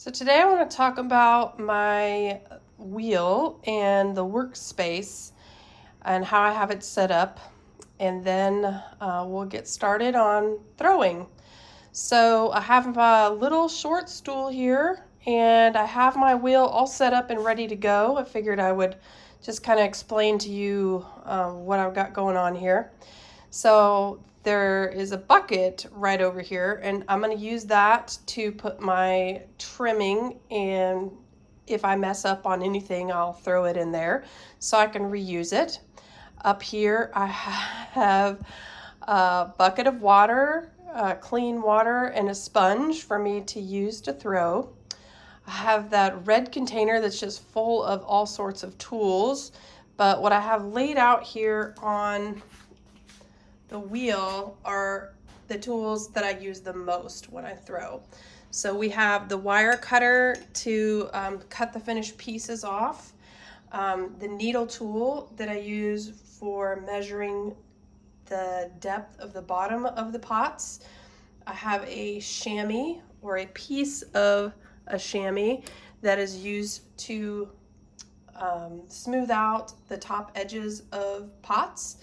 So today I want to talk about my wheel and the Workspace and how I have it set up, and then we'll get started on throwing. So I have a little short stool here, and I have my wheel all set up and ready to go. I figured I would just kind of explain to you what I've got going on here. So there is a bucket right over here, and I'm going to use that to put my trimming, and if I mess up on anything, I'll throw it in there so I can reuse it. Up here, I have a bucket of water, clean water, and a sponge for me to use to throw. I have that red container that's just full of all sorts of tools, but what I have laid out here on the wheel are the tools that I use the most when I throw. So we have the wire cutter to cut the finished pieces off, the needle tool that I use for measuring the depth of the bottom of the pots. I have a chamois, or a piece of a chamois, that is used to smooth out the top edges of pots.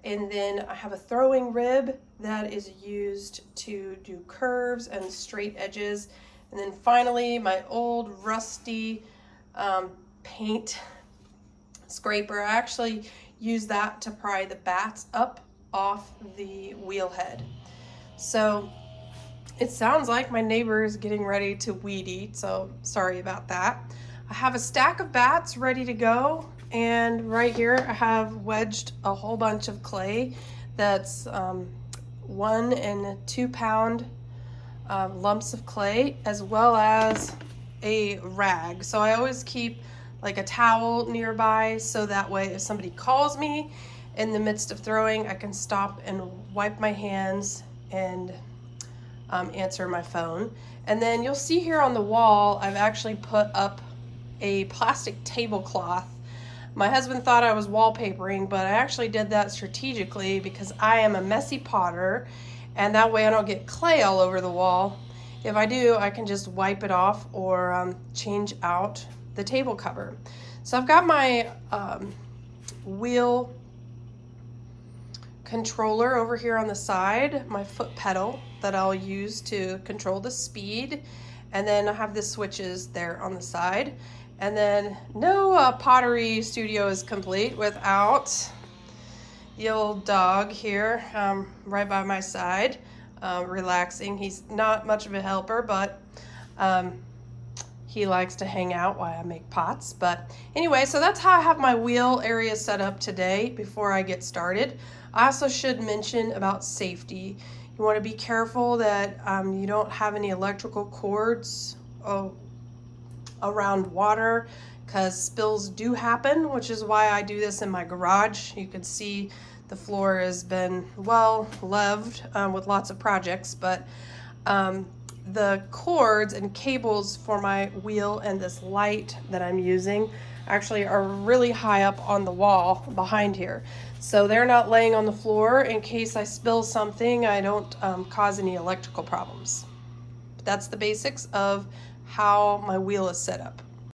And then I have a throwing rib that is used to do curves and straight edges. And then finally, my old rusty paint scraper. I actually use that to pry the bats up off the wheel head. So it sounds like my neighbor is getting ready to weed eat, so sorry about that. I have a stack of bats ready to go. And right here I have wedged a whole bunch of clay that's 1 and 2 pound lumps of clay, as well as a rag. So I always keep like a towel nearby, so that way if somebody calls me in the midst of throwing, I can stop and wipe my hands and answer my phone. And then you'll see here on the wall, I've actually put up a plastic tablecloth. My husband thought I was wallpapering, but I actually did that strategically because I am a messy potter, and that way I don't get clay all over the wall. If I do, I can just wipe it off or change out the table cover. So I've got my wheel controller over here on the side, my foot pedal that I'll use to control the speed, and then I have the switches there on the side. And then no pottery studio is complete without the old dog here right by my side, relaxing. He's not much of a helper, but he likes to hang out while I make pots. But anyway, so that's how I have my wheel area set up today before I get started. I also should mention about safety. You want to be careful that you don't have any electrical cords around water, because spills do happen, which is why I do this in my garage. You can see the floor has been well loved with lots of projects, but the cords and cables for my wheel and this light that I'm using actually are really high up on the wall behind here. So they're not laying on the floor. In case I spill something, I don't cause any electrical problems. That's the basics of how my wheel is set up.